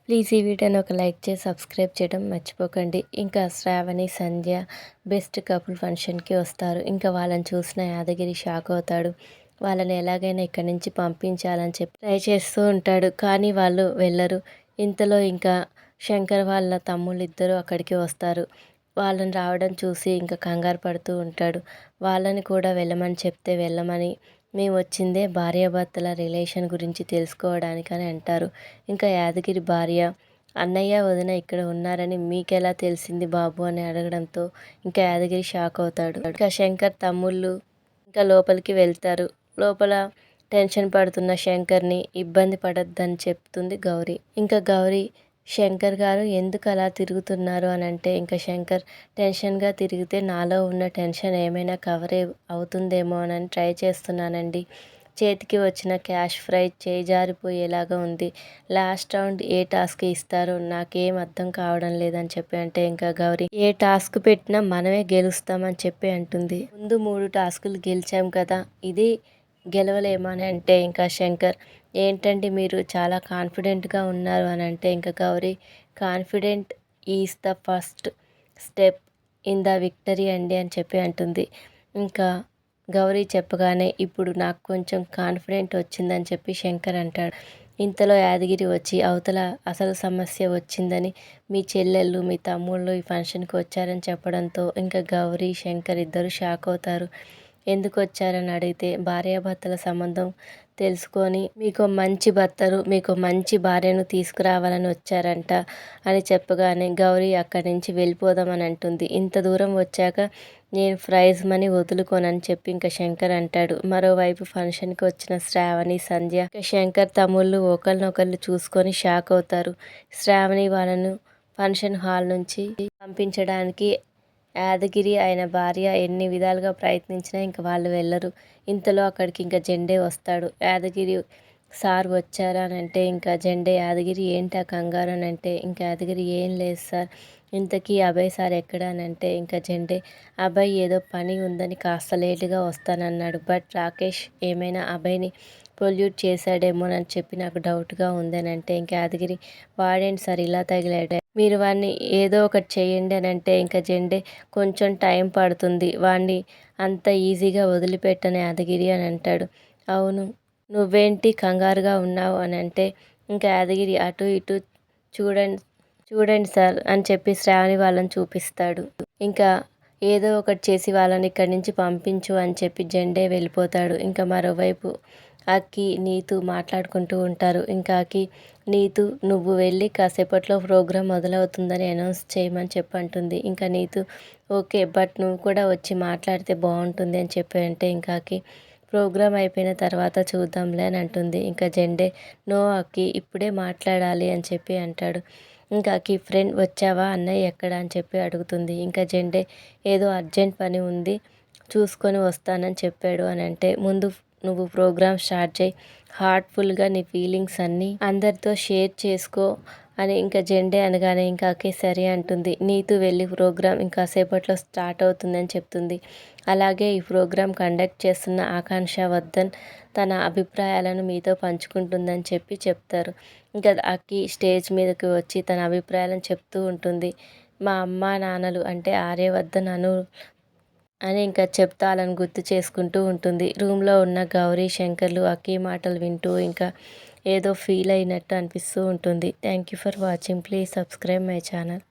Please ఈ వీడియోని ఒక లైక్ చేసి సబ్స్క్రైబ్ చేయడం మర్చిపోకండి. ఇంకా శ్రావణి, సంధ్య బెస్ట్ కపుల్ ఫంక్షన్‌కి వస్తారు. ఇంకా వాళ్ళని చూసిన యాదగిరి షాక్ అవుతాడు. వాళ్ళని ఎలాగైనా ఇక్కడి నుంచి పంపించాలని చెప్పి ట్రై చేస్తూ ఉంటాడు. కానీ వాళ్ళు వెళ్ళరు. ఇంతలో ఇంకా శంకర్ వాళ్ళ తమ్ముళ్ళిద్దరూ అక్కడికి వస్తారు. వాళ్ళని రావడం చూసి ఇంకా కంగారు పడుతూ ఉంటాడు. వాళ్ళని కూడా వెళ్ళమని చెప్తే వెళ్ళమని, మేము వచ్చిందే భార్యాభర్తల రిలేషన్ గురించి తెలుసుకోవడానికని అంటారు. ఇంకా యాదగిరి భార్య, అన్నయ్య వదిన ఇక్కడ ఉన్నారని మీకెలా తెలిసింది బాబు అని అడగడంతో ఇంకా యాదగిరి షాక్ అవుతాడు. ఇంకా శంకర్ తమ్ముళ్ళు ఇంకా లోపలికి వెళ్తారు. లోపల టెన్షన్ పడుతున్న శంకర్ని ఇబ్బంది పడొద్దని చెప్తుంది గౌరీ. ఇంకా గౌరీ, శంకర్ గారు ఎందుకు అలా తిరుగుతున్నారు అని అంటే ఇంకా శంకర్, టెన్షన్గా తిరిగితే నాలో ఉన్న టెన్షన్ ఏమైనా కవర్ అవుతుందేమో అని ట్రై చేస్తున్నానండి. చేతికి వచ్చిన క్యాష్ ఫ్రై చేయి జారిపోయేలాగా ఉంది. లాస్ట్ రౌండ్ ఏ టాస్క్ ఇస్తారో నాకేం అర్థం కావడం లేదని చెప్పి అంటే ఇంకా గౌరీ, ఏ టాస్క్ పెట్టినా మనమే గెలుస్తామని చెప్పి అంటుంది. ముందు 3 టాస్కులు గెలిచాం కదా, ఇది గెలవలేమా అని అంటే ఇంకా శంకర్, ఏంటండి మీరు చాలా కాన్ఫిడెంట్గా ఉన్నారు అని అంటే ఇంకా Gauri, confident is the first step in the victory అండి అని చెప్పి అంటుంది. ఇంకా గౌరీ చెప్పగానే ఇప్పుడు నాకు కొంచెం కాన్ఫిడెంట్ వచ్చిందని చెప్పి శంకర్ అంటాడు. ఇంతలో యాదగిరి వచ్చి అవతల అసలు సమస్య వచ్చిందని, మీ చెల్లెళ్ళు మీ తమ్ముళ్ళు ఈ ఫంక్షన్కి వచ్చారని చెప్పడంతో ఇంకా గౌరీ శంకర్ ఇద్దరు షాక్ అవుతారు. ఎందుకు వచ్చారని అడిగితే భార్యాభర్తల సంబంధం తెలుసుకొని మీకు మంచి భార్యను తీసుకురావాలని వచ్చారంట అని చెప్పగానే గౌరీ అక్కడి నుంచి వెళ్ళిపోదామని అంటుంది. ఇంత దూరం వచ్చాక నేను ప్రైజ్ మనీ వదులుకోనని చెప్పి ఇంకా శంకర్ అంటాడు. మరోవైపు ఫంక్షన్కి వచ్చిన శ్రావణి, సంధ్య ఇంకా శంకర్ తమ్ముళ్ళు ఒకరినొకళ్ళు చూసుకొని షాక్ అవుతారు. శ్రావణి వాళ్ళను ఫంక్షన్ హాల్ నుంచి పంపించడానికి యాదగిరి ఆయన భార్య ఎన్ని విధాలుగా ప్రయత్నించినా ఇంకా వాళ్ళు వెళ్ళరు. ఇంతలో అక్కడికి ఇంకా జెండే వస్తాడు. యాదగిరి, సార్ వచ్చారా అని అంటే ఇంకా జెండే, యాదగిరి ఏంటి ఆ కంగారు అని అంటే ఇంకా యాదగిరి, ఏం లేదు సార్, ఇంతకీ అభయ్ సార్ ఎక్కడ అని అంటే ఇంకా జెండే, అభయ్ ఏదో పని ఉందని కాస్త లేటుగా వస్తానన్నాడు. బట్ రాకేష్ ఏమైనా అభయ్ని పొల్యూట్ చేశాడేమోనని చెప్పి నాకు డౌట్గా ఉందని అంటే ఇంకా యాదగిరి, వాడేంటి సార్ ఇలా తగిలాడు, మీరు వాడిని ఏదో ఒకటి చేయండి అని అంటే ఇంకా జెండే, కొంచెం టైం పడుతుంది, వాడిని అంత ఈజీగా వదిలిపెట్టని యాదగిరి అని అంటాడు. అవును, నువ్వేంటి కంగారుగా ఉన్నావు అని అంటే ఇంకా యాదగిరి అటు ఇటు చూడండి చూడండి సార్ అని చెప్పి శ్రావణి వాళ్ళని చూపిస్తాడు. ఇంకా ఏదో ఒకటి చేసి వాళ్ళని ఇక్కడి నుంచి పంపించు అని చెప్పి జెండే వెళ్ళిపోతాడు. ఇంకా మరోవైపు అక్కి, నీతు మాట్లాడుకుంటూ ఉంటారు. ఇంకా అక్కి, నీతు నువ్వు వెళ్ళి కాసేపట్లో ప్రోగ్రాం మొదలవుతుందని అనౌన్స్ చేయమని చెప్పి అంటుంది. ఇంకా నీతు, ఓకే, బట్ నువ్వు కూడా వచ్చి మాట్లాడితే బాగుంటుంది అని చెప్పి అంటే ఇంకా అక్కి, ప్రోగ్రాం అయిపోయిన తర్వాత చూద్దాంలే అని అంటుంది. ఇంకా జెండే, నో అక్కి, ఇప్పుడే మాట్లాడాలి అని చెప్పి అంటాడు. ఇంకా అక్కి, ఫ్రెండ్ వచ్చావా, అన్నయ్య ఎక్కడ అని చెప్పి అడుగుతుంది. ఇంకా జెండే, ఏదో అర్జెంట్ పని ఉంది చూసుకొని వస్తానని చెప్పాడు అని అంటే, ముందు నువ్వు ప్రోగ్రామ్ స్టార్ట్ చేయి, హార్ట్ఫుల్గా నీ ఫీలింగ్స్ అన్నీ అందరితో షేర్ చేసుకో అని ఇంకా జెండే అనగానే ఇంకా అక్కి సరే అంటుంది. నీతు వెళ్ళి ప్రోగ్రామ్ ఇంకా సేపట్లో స్టార్ట్ అవుతుందని చెప్తుంది. అలాగే ఈ ప్రోగ్రాం కండక్ట్ చేస్తున్న ఆకాంక్ష వర్ధన్ తన అభిప్రాయాలను మీతో పంచుకుంటుందని చెప్పి చెప్తారు. ఇంకా అక్కి స్టేజ్ మీదకి వచ్చి తన అభిప్రాయాలను చెప్తూ ఉంటుంది. మా అమ్మా నాన్నలు అంటే ఆర్యవర్ధన్, అను అని ఇంకా చెప్తాలని గుర్తు చేసుకుంటూ ఉంటుంది. రూమ్లో ఉన్న గౌరీ, శంకర్లు అక్కి మాటలు వింటూ ఇంకా ఏదో ఫీల్ అయినట్టు అనిపిస్తూ ఉంటుంది. Thank you for watching. Please subscribe my channel.